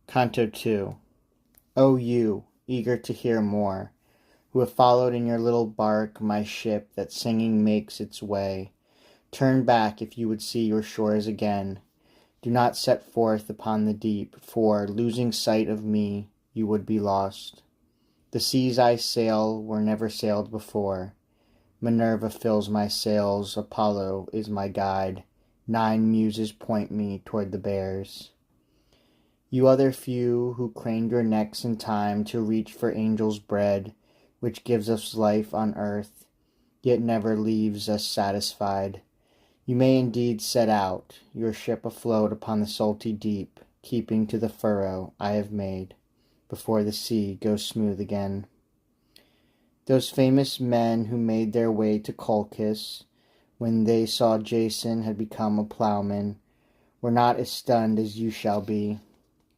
Canto 2. O you, eager to hear more, who have followed in your little bark my ship that singing makes its way, turn back if you would see your shores again. Do not set forth upon the deep, for, losing sight of me, you would be lost. The seas I sail were never sailed before. Minerva fills my sails, Apollo is my guide, 9 muses point me toward the bears. You other few who craned your necks in time to reach for angels' bread, which gives us life on earth, yet never leaves us satisfied. You may indeed set out, your ship afloat upon the salty deep, keeping to the furrow I have made, before the sea goes smooth again. Those famous men who made their way to Colchis, when they saw Jason had become a plowman, were not as stunned as you shall be.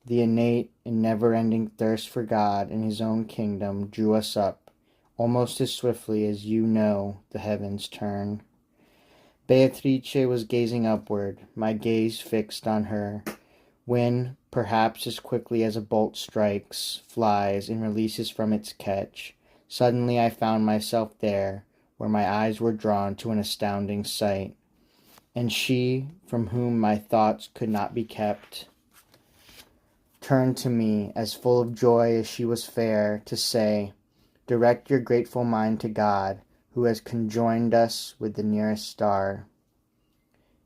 The innate and never-ending thirst for God and his own kingdom drew us up, almost as swiftly as you know the heavens turn. Beatrice was gazing upward, my gaze fixed on her, when, perhaps as quickly as a bolt strikes, flies, and releases from its catch, suddenly I found myself there, where my eyes were drawn to an astounding sight. And she, from whom my thoughts could not be kept, turned to me, as full of joy as she was fair, to say, "Direct your grateful mind to God, who has conjoined us with the nearest star."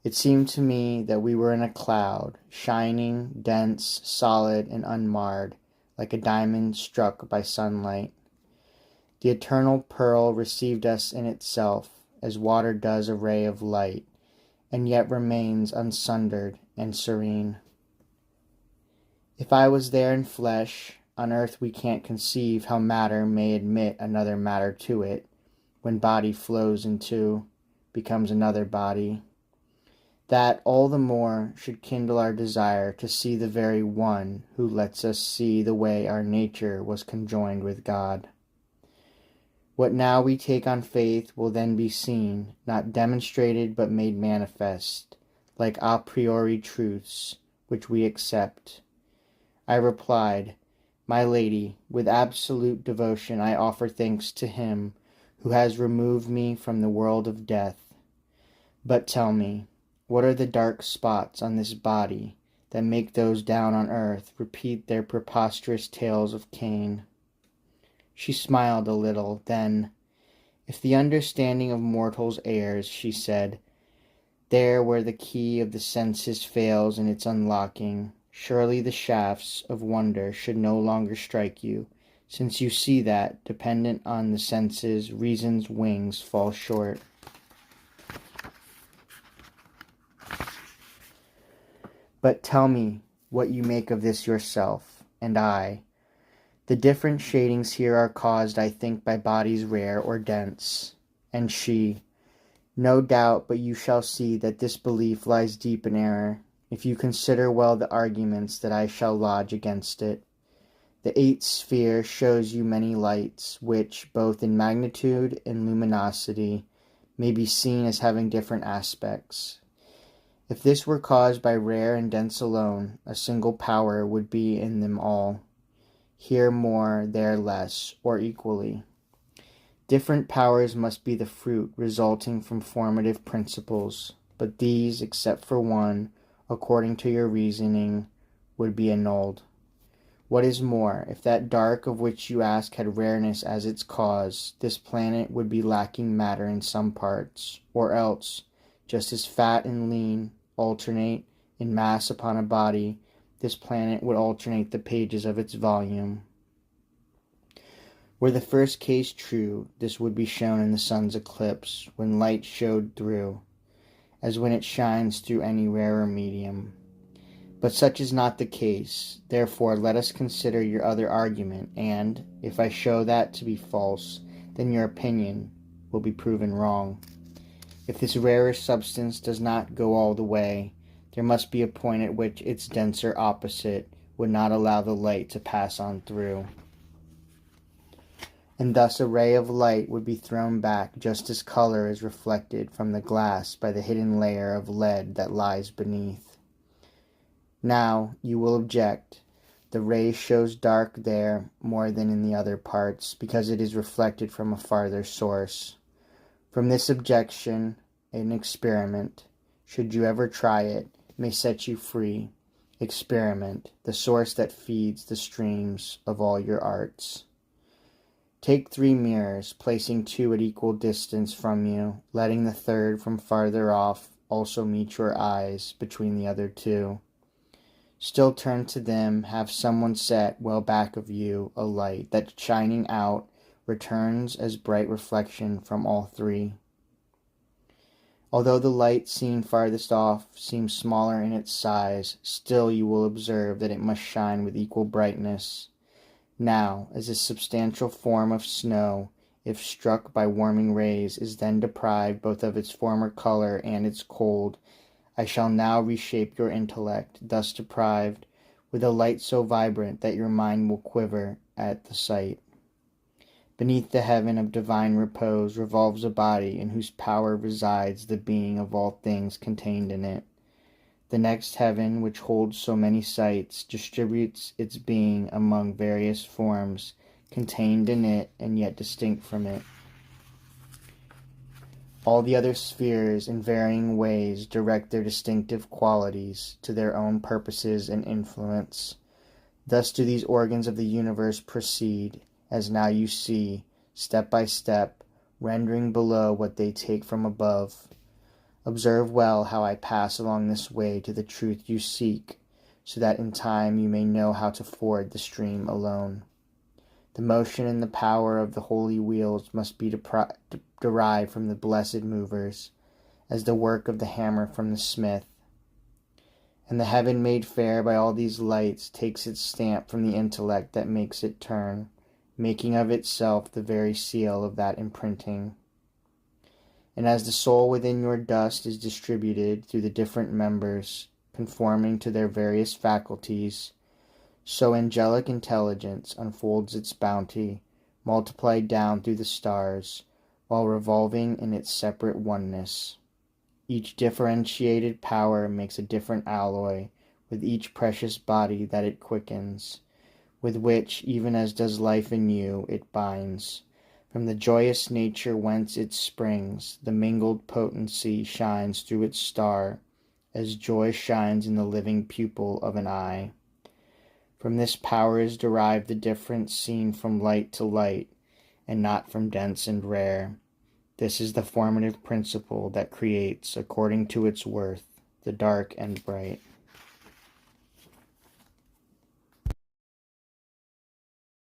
It seemed to me that we were in a cloud, shining, dense, solid, and unmarred, like a diamond struck by sunlight. The eternal pearl received us in itself, as water does a ray of light, and yet remains unsundered and serene. If I was there in flesh, on earth we can't conceive how matter may admit another matter to it, when body flows into, becomes another body. That all the more should kindle our desire to see the very one who lets us see the way our nature was conjoined with God. What now we take on faith will then be seen, not demonstrated but made manifest, like a priori truths, which we accept. I replied, "My lady, with absolute devotion I offer thanks to him who has removed me from the world of death. But tell me, what are the dark spots on this body that make those down on earth repeat their preposterous tales of Cain?" She smiled a little, then, "If the understanding of mortals errs," she said, "there where the key of the senses fails in its unlocking, surely the shafts of wonder should no longer strike you, since you see that, dependent on the senses, reason's wings fall short." But tell me what you make of this yourself, and I. The different shadings here are caused, I think, by bodies rare or dense. And she, "No doubt, but you shall see that this belief lies deep in error, if you consider well the arguments that I shall lodge against it. The 8th sphere shows you many lights, which, both in magnitude and luminosity, may be seen as having different aspects. If this were caused by rare and dense alone, a single power would be in them all, here more, there less, or equally. Different powers must be the fruit resulting from formative principles, but these, except for one, according to your reasoning, would be annulled. What is more, if that dark of which you ask had rareness as its cause, this planet would be lacking matter in some parts, or else, just as fat and lean alternate in mass upon a body, this planet would alternate the pages of its volume. Were the first case true, this would be shown in the sun's eclipse, when light showed through, as when it shines through any rarer medium. But such is not the case, therefore let us consider your other argument, and, if I show that to be false, then your opinion will be proven wrong. If this rarer substance does not go all the way, there must be a point at which its denser opposite would not allow the light to pass on through. And thus a ray of light would be thrown back just as color is reflected from the glass by the hidden layer of lead that lies beneath. Now, you will object, The ray shows dark there more than in the other parts, because it is reflected from a farther source. From this objection, an experiment, should you ever try it, may set you free. Experiment, the source that feeds the streams of all your arts. Take 3 mirrors, placing 2 at equal distance from you, letting the third from farther off also meet your eyes between the other 2. Still turn to them, have someone set well back of you a light that shining out returns as bright reflection from all 3. Although the light seen farthest off seems smaller in its size, still you will observe that it must shine with equal brightness. Now, as a substantial form of snow, if struck by warming rays, is then deprived both of its former color and its cold, I shall now reshape your intellect, thus deprived, with a light so vibrant that your mind will quiver at the sight. Beneath the heaven of divine repose revolves a body in whose power resides the being of all things contained in it. The next heaven, which holds so many sights, distributes its being among various forms, contained in it and yet distinct from it. All the other spheres, in varying ways, direct their distinctive qualities to their own purposes and influence. Thus do these organs of the universe proceed, as now you see, step by step, rendering below what they take from above. Observe well how I pass along this way to the truth you seek, so that in time you may know how to ford the stream alone. The motion and the power of the holy wheels must be derived from the blessed movers, as the work of the hammer from the smith. And the heaven made fair by all these lights takes its stamp from the intellect that makes it turn, making of itself the very seal of that imprinting. And as the soul within your dust is distributed through the different members, conforming to their various faculties, so angelic intelligence unfolds its bounty, multiplied down through the stars, while revolving in its separate oneness. Each differentiated power makes a different alloy with each precious body that it quickens, with which, even as does life in you, it binds. From the joyous nature whence it springs, the mingled potency shines through its star, as joy shines in the living pupil of an eye. From this power is derived the difference seen from light to light, and not from dense and rare. This is the formative principle that creates, according to its worth, the dark and bright.